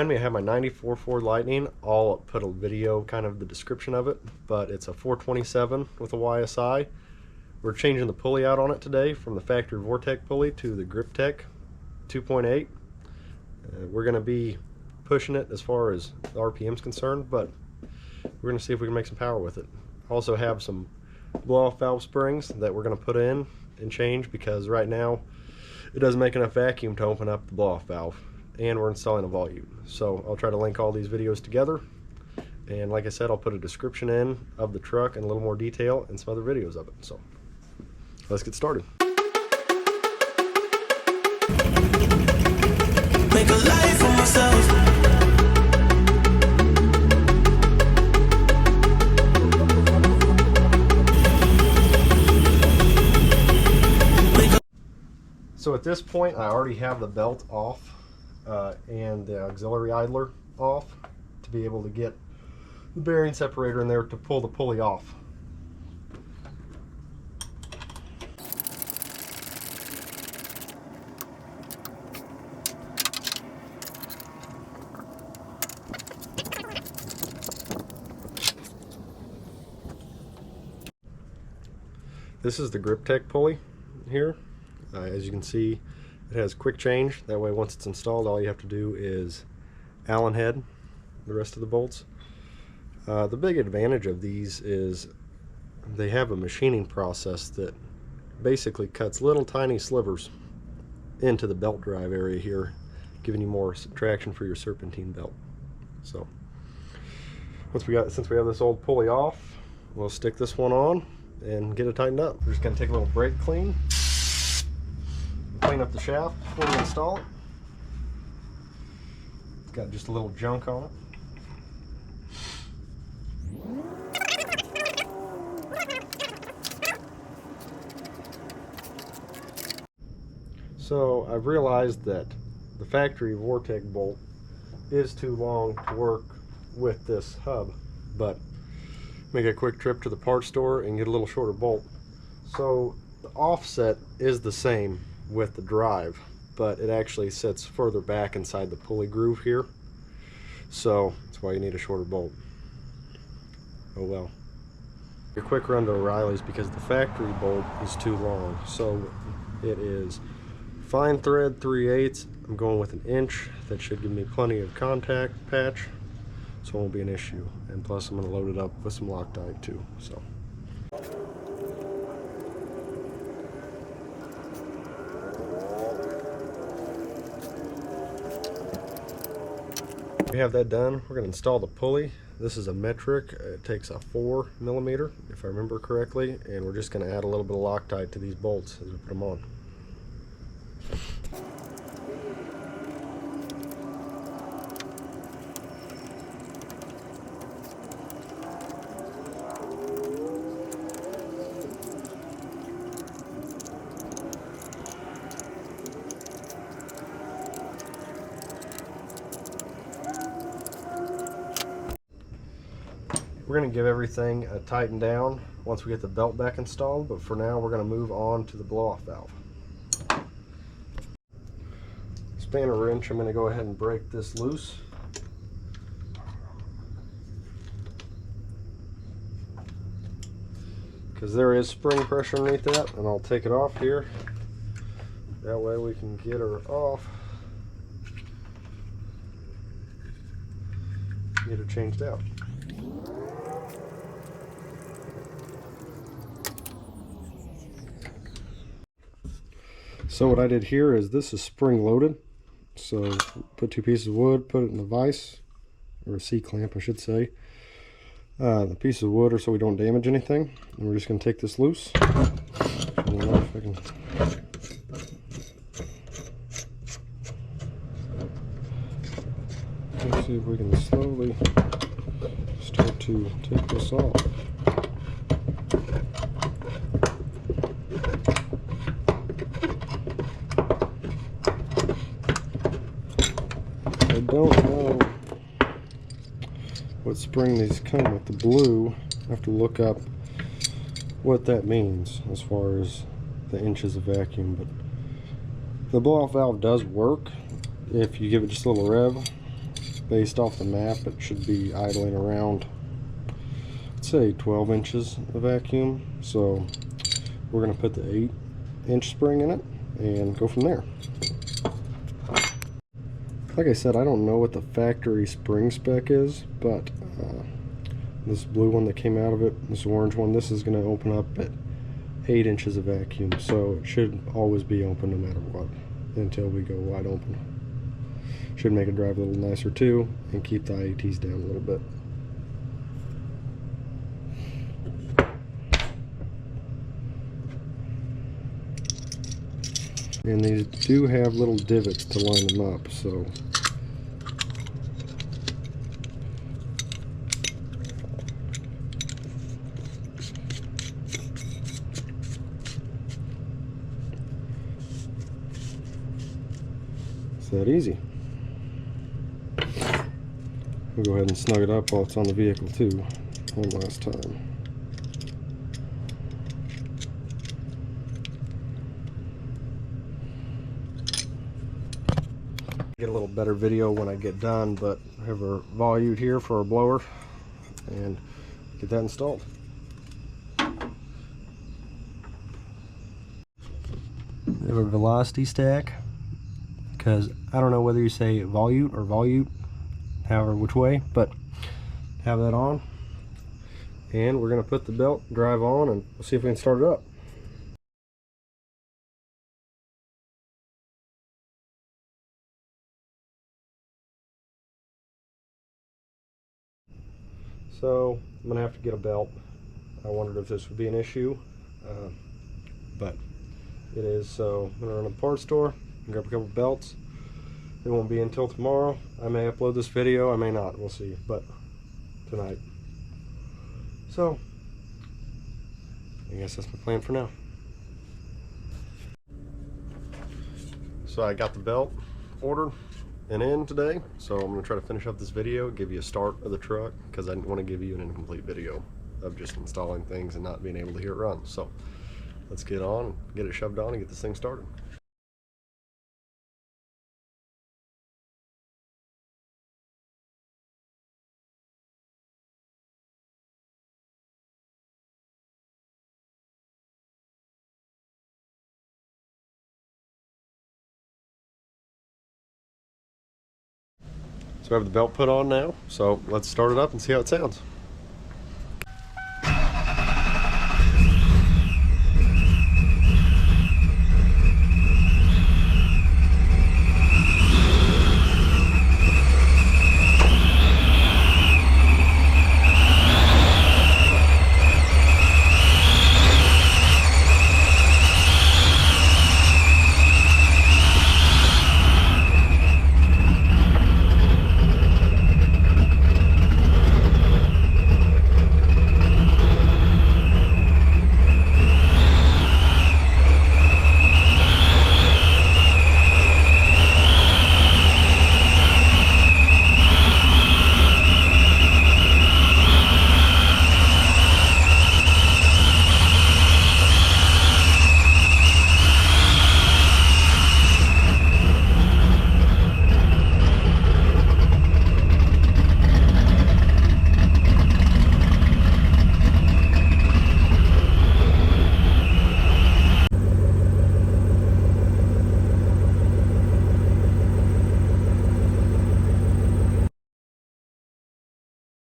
behind me I have my 94 Ford Lightning. I'll put a video, kind of the description of it, but it's a 427 with a YSI. We're changing the pulley out on it today from the factory Vortec pulley to the Griptec 2.8. We're going to be pushing it as far as the RPM is concerned, but we're going to see if we can make some power with it. Also have some blow-off valve springs that we're going to put in and change, because right now it doesn't make enough vacuum to open up the blow-off valve, and we're installing a volute. So I'll try to link all these videos together, and like I said, I'll put a description in of the truck and a little more detail and some other videos of it. So let's get started. Make a life for myself. So at this point I already have the belt off and the auxiliary idler off to be able to get the bearing separator in there to pull the pulley off. This is the Griptec pulley here. As you can see, it has quick change. That way, once it's installed, all you have to do is Allen head the rest of the bolts. The big advantage of these is they have a machining process that basically cuts little tiny slivers into the belt drive area here, giving you more traction for your serpentine belt. So since we have this old pulley off, we'll stick this one on and get it tightened up. We're just going to take a little brake clean up the shaft before we install it. It's got just a little junk on it. So I've realized that the factory Vortec bolt is too long to work with this hub, but make a quick trip to the parts store and get a little shorter bolt. So the offset is the same with the drive, but it actually sits further back inside the pulley groove here, so that's why you need a shorter bolt. Oh well. A quick run to O'Reilly's, because the factory bolt is too long. So it is fine thread 3/8. I'm going with 1 inch. That should give me plenty of contact patch, so it won't be an issue. And plus I'm going to load it up with some Loctite too. So we have that done. We're going to install the pulley. This is a metric. It takes a 4mm, if I remember correctly, and we're just going to add a little bit of Loctite to these bolts as we put them on. We're going to give everything a tighten down once we get the belt back installed, but for now we're going to move on to the blow-off valve. Spanner wrench, I'm going to go ahead and break this loose. Because there is spring pressure underneath that, and I'll take it off here. That way we can get her off. Get her changed out. So what I did here is, this is spring loaded. So put 2 pieces of wood, put it in a vise, or a C-clamp I should say. The pieces of wood are so we don't damage anything. And we're just going to take this loose. I don't know if I can... Let's see if we can slowly start to take this off. I don't know what spring these come with. The blue, I have to look up what that means as far as the inches of vacuum, but the blow-off valve does work if you give it just a little rev. based off the map, it should be idling around, let's say 12 inches of vacuum. So we're going to put the 8-inch spring in it and go from there. Like I said, I don't know what the factory spring spec is, but this blue one that came out of it, this orange one, this is going to open up at 8 inches of vacuum, so it should always be open no matter what until we go wide open. Should make it drive a little nicer too and keep the IATs down a little bit. And these do have little divots to line them up, so it's that easy. We'll go ahead and snug it up while it's on the vehicle too, one last time. Get a little better video when I get done, but I have our volute here for our blower and get that installed. We have a velocity stack, because I don't know whether you say volute or volute, however which way, but have that on, and we're going to put the belt drive on and we'll see if we can start it up. So I'm going to have to get a belt. I wondered if this would be an issue, but it is. So I'm going to run to the parts store and grab a couple belts. It won't be until tomorrow. I may upload this video, I may not, we'll see, but tonight. So I guess that's my plan for now. So I got the belt ordered and in today, so I'm going to try to finish up this video, give you a start of the truck, because I didn't want to give you an incomplete video of just installing things and not being able to hear it run. So let's get on, get it shoved on, and get this thing started. So I have the belt put on now, so let's start it up and see how it sounds.